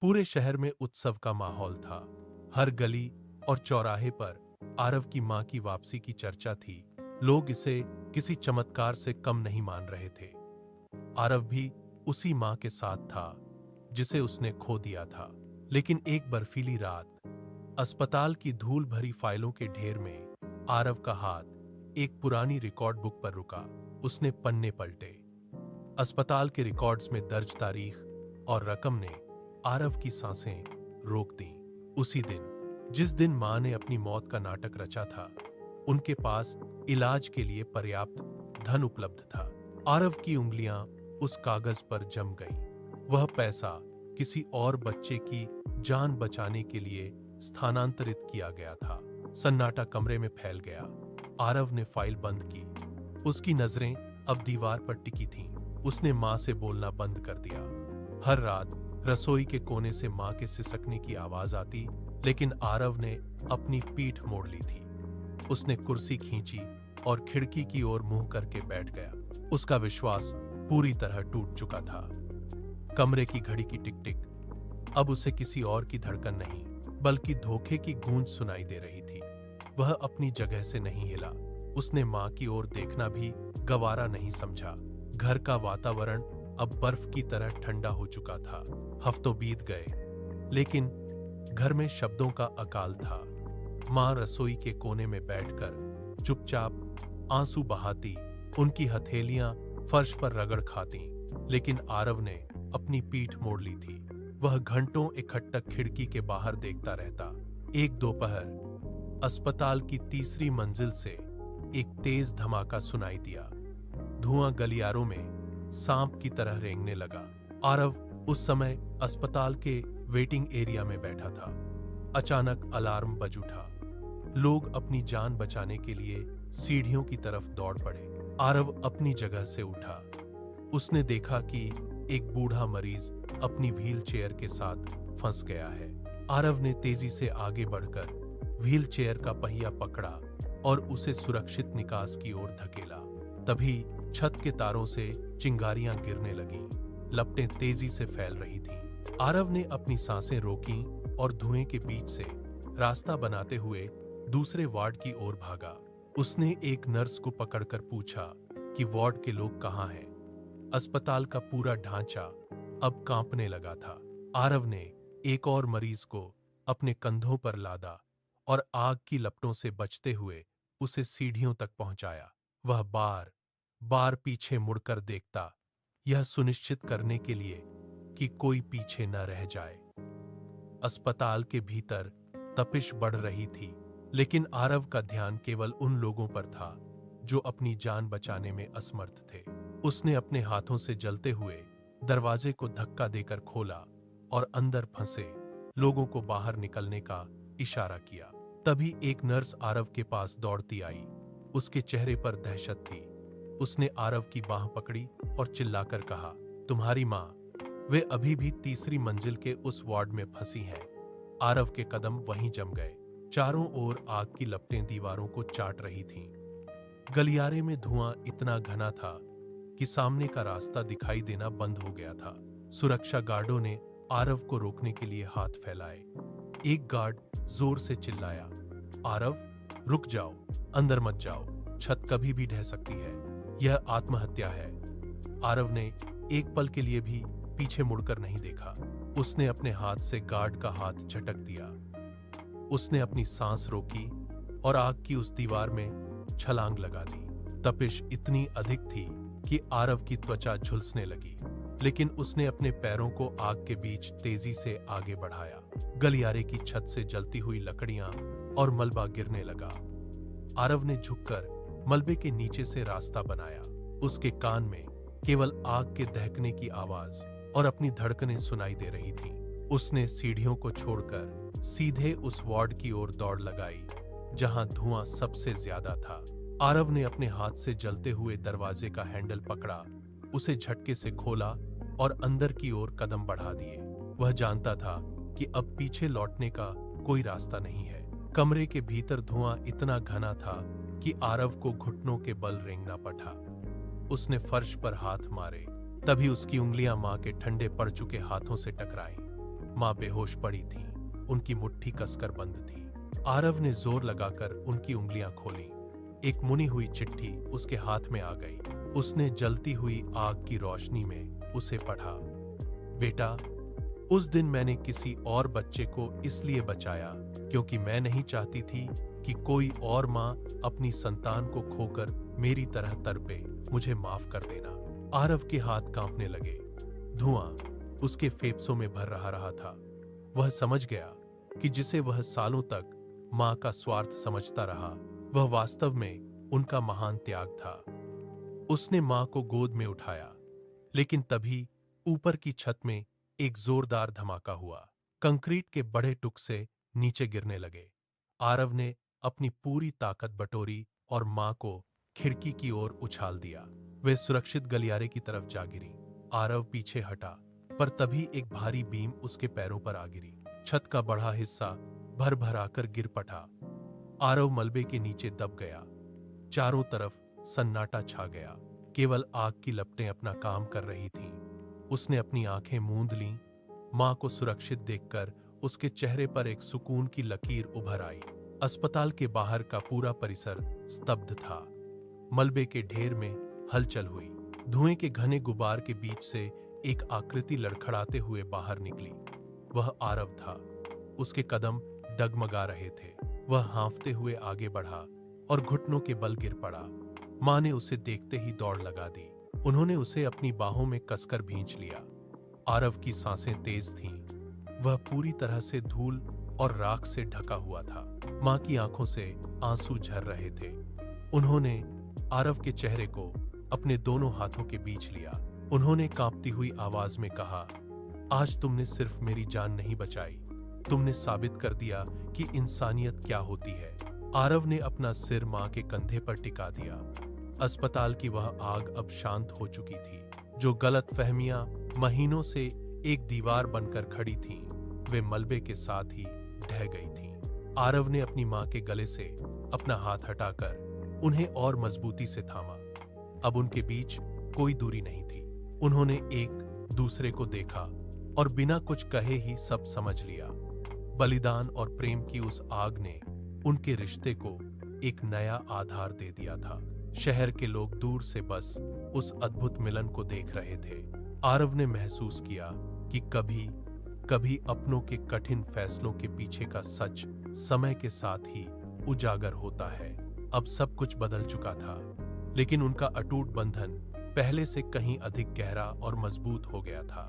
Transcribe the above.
पूरे शहर में उत्सव का माहौल था। हर गली और चौराहे पर आरव की मां की वापसी की चर्चा थी। लोग इसे किसी चमत्कार से कम नहीं मान रहे थे। आरव भी उसी मां के साथ था जिसे उसने खो दिया था। लेकिन एक बर्फीली रात अस्पताल की धूल भरी फाइलों के ढेर में आरव का हाथ एक पुरानी रिकॉर्ड बुक पर रुका। उसने पन्ने पलटे। अस्पताल के रिकॉर्ड्स में दर्ज तारीख और रकम ने आरव की सांसें रोक दी। उसी दिन, जिस दिन मां ने अपनी मौत का नाटक रचा था, उनके पास इलाज के लिए पर्याप्त धन उपलब्ध था। आरव की उंगलियां उस कागज पर जम गईं। वह पैसा किसी और बच्चे की जान बचाने के लिए स्थानांतरित किया गया था। सन्नाटा कमरे में फैल गया। आरव ने फाइल बंद की। उसकी नजरें अब दीवार पर टिकी थीं। उसने मां से बोलना बंद कर दिया। हर रात रसोई के कोने से मां के सिसकने की आवाज आती, लेकिन आरव ने अपनी पीठ मोड़ ली थी। उसने कुर्सी खींची और खिड़की की ओर मुंह करके बैठ गया। उसका विश्वास पूरी तरह टूट चुका था। कमरे की घड़ी की टिक टिक अब उसे किसी और की धड़कन नहीं, बल्कि धोखे की गूंज सुनाई दे रही थी। वह अपनी जगह से नहीं हिला। उसने मां की ओर देखना भी गवारा नहीं समझा। घर का वातावरण अब बर्फ की तरह ठंडा हो चुका था। हफ्तों बीत गए, लेकिन घर में शब्दों का अकाल था। मां रसोई के कोने में बैठकर चुपचाप आंसू बहाती, उनकी हथेलियां फर्श पर रगड़ खाती। लेकिन आरव ने अपनी पीठ मोड़ ली थी। वह घंटों इकट्ठा खिड़की के बाहर देखता रहता। एक दोपहर अस्पताल की तीसरी मंजिल से एक तेज धमाका सुनाई दिया। धुआं गलियारों में सांप की तरह रेंगने लगा। आरव उस समय अस्पताल के वेटिंग एरिया में बैठा था। अचानक अलार्म बज उठा। लोग अपनी जान बचाने के लिए सीढ़ियों की तरफ दौड़ पड़े। आरव अपनी जगह से उठा। उसने देखा कि एक बूढ़ा मरीज अपनी व्हील चेयर के साथ फंस गया है। आरव ने तेजी से आगे बढ़कर व्हील चेयर का पहिया पकड़ा और उसे सुरक्षित निकास की ओर धकेला। तभी छत के तारों से चिंगारियां गिरने लगीं। लपटें तेजी से फैल रही थीं। आरव ने अपनी सांसें रोकीं और धुएं के बीच से रास्ता बनाते हुए दूसरे वार्ड की ओर भागा। उसने एक नर्स को पकड़कर पूछा कि वार्ड के लोग कहाँ हैं। अस्पताल का पूरा ढांचा अब कांपने लगा था। आरव ने एक और मरीज को अपने कंधों पर लादा और आग की लपटों से बचते हुए उसे सीढ़ियों तक पहुंचाया। वह बार बार पीछे मुड़कर देखता, यह सुनिश्चित करने के लिए कि कोई पीछे न रह जाए। अस्पताल के भीतर तपिश बढ़ रही थी, लेकिन आरव का ध्यान केवल उन लोगों पर था जो अपनी जान बचाने में असमर्थ थे। उसने अपने हाथों से जलते हुए दरवाजे को धक्का देकर खोला और अंदर फंसे लोगों को बाहर निकलने का इशारा किया। तभी एक नर्स आरव के पास दौड़ती आई। उसके चेहरे पर दहशत थी। उसने आरव की बांह पकड़ी और चिल्लाकर कहा, तुम्हारी मां, वे अभी भी तीसरी मंजिल के उस वार्ड में फंसी हैं। आरव के कदम वहीं जम गए। चारों ओर आग की लपटें दीवारों को चाट रही थीं। गलियारे में धुआं इतना घना था कि सामने का रास्ता दिखाई देना बंद हो गया था। सुरक्षा गार्डों ने आरव को रोकने के लिए हाथ फैलाए। एक गार्ड जोर से चिल्लाया, आरव, रुक जाओ, अंदर मत जाओ, छत कभी भी ढह सकती है, यह आत्महत्या है। आरव ने एक पल के लिए भी पीछे मुड़कर नहीं देखा। उसने अपने हाथ से गार्ड का हाथ झटक दिया। उसने अपनी सांस रोकी और आग की उस दीवार में छलांग लगा दी। तपिश इतनी अधिक थी कि आरव की त्वचा झुलसने लगी, लेकिन उसने अपने पैरों को आग के बीच तेजी से आगे बढ़ाया। गलियारे की छत से जलती हुई लकड़ियां और मलबा गिरने लगा। आरव ने झुककर मलबे के नीचे से रास्ता बनाया। उसके कान में केवल आग के दहकने की आवाज और अपनी धड़कनें सुनाई दे रही थीं। उसने सीढ़ियों को छोड़कर सीधे उस वार्ड की ओर दौड़ लगाई जहां धुआं सबसे ज्यादा था। आरव ने अपने हाथ से जलते हुए दरवाजे का हैंडल पकड़ा, उसे झटके से खोला और अंदर की ओर कदम बढ़ा दिए। वह जानता था कि अब पीछे लौटने का कोई रास्ता नहीं है। कमरे के भीतर धुआं इतना घना था कि आरव को घुटनों के बल रेंगना पड़ा। उसने फर्श पर हाथ मारे, तभी उसकी उंगलियां मां के ठंडे पड़ चुके हाथों से टकराईं। माँ बेहोश पड़ी थी, उनकी मुट्ठी कसकर बंद थी। आरव ने जोर लगाकर उनकी उंगलियां खोली। एक मुनी हुई चिट्ठी उसके हाथ में आ गई। उसने जलती हुई आग की रोशनी में उसे पढ़ा। बेटा, उस दिन मैंने किसी और बच्चे को इसलिए बचाया क्योंकि मैं नहीं चाहती थी कि कोई और माँ अपनी संतान को खोकर मेरी तरह तड़पे। मुझे माफ कर देना। आरव के हाथ कांपने लगे। धुआं उसके फेफड़ों में भर रहा था। वह समझ गया कि जिसे वह सालों तक माँ का स्वार्थ समझता रहा, वह वास्तव में उनका महान त्याग था। उसने माँ को गोद में उठाया, लेकिन तभी ऊपर की छत में एक जोरदार धमाका हुआ। कंक्रीट के बड़े टुकड़े नीचे गिरने लगे। आरव ने अपनी पूरी ताकत बटोरी और माँ को खिड़की की ओर उछाल दिया। वे सुरक्षित गलियारे की तरफ जा गिरी। आरव पीछे हटा, पर तभी एक भारी बीम उसके पैरों पर आ गिरी। छत का बड़ा हिस्सा भर भर आकर गिर पड़ा। आरव मलबे के नीचे दब गया। चारों तरफ सन्नाटा छा गया। केवल आग की लपटें अपना काम कर रही थीं। उसने अपनी आंखें मूंद लीं। मां को सुरक्षित देखकर उसके चेहरे पर एक सुकून की लकीर उभर आई। अस्पताल के बाहर का पूरा परिसर स्तब्ध था। मलबे के ढेर में हलचल हुई। धुएं के घने गुबार के बीच से एक आकृति लड़खड़ाते हुए बाहर निकली। वह आरव था। उसके कदम डगमगा रहे थे। वह हांफते हुए आगे बढ़ा और घुटनों के बल गिर पड़ा। मां ने उसे देखते ही दौड़ लगा दी। उन्होंने उसे अपनी बाहों में कसकर भींच लिया। आरव की सांसें तेज थीं। वह पूरी तरह से धूल और राख से ढका हुआ था। मां की आंखों से आंसू झर रहे थे। उन्होंने आरव के चेहरे को अपने दोनों हाथों के बीच लिया। उन्होंने कांपती हुई आवाज में कहा, आज तुमने सिर्फ मेरी जान नहीं बचाई, तुमने साबित कर दिया कि इंसानियत क्या होती है। आरव ने अपना सिर मां के कंधे पर टिका दिया। अस्पताल की वह आग अब शांत हो चुकी थी। जो गलतफहमियां महीनों से एक दीवार बनकर खड़ी थीं, वे मलबे के साथ ही ढह गई थीं। आरव ने अपनी मां के गले से अपना हाथ हटाकर उन्हें और मजबूती से थामा। अब उनके बीच कोई दूरी नहीं थी। उन्होंने एक दूसरे को देखा और बिना कुछ कहे ही सब समझ लिया। बलिदान और प्रेम की उस आग ने उनके रिश्ते को एक नया आधार दे दिया था। शहर के लोग दूर से बस उस अद्भुत मिलन को देख रहे थे। आरव ने महसूस किया कि कभी कभी अपनों के कठिन फैसलों के पीछे का सच समय के साथ ही उजागर होता है। अब सब कुछ बदल चुका था, लेकिन उनका अटूट बंधन पहले से कहीं अधिक गहरा और मजबूत हो गया था।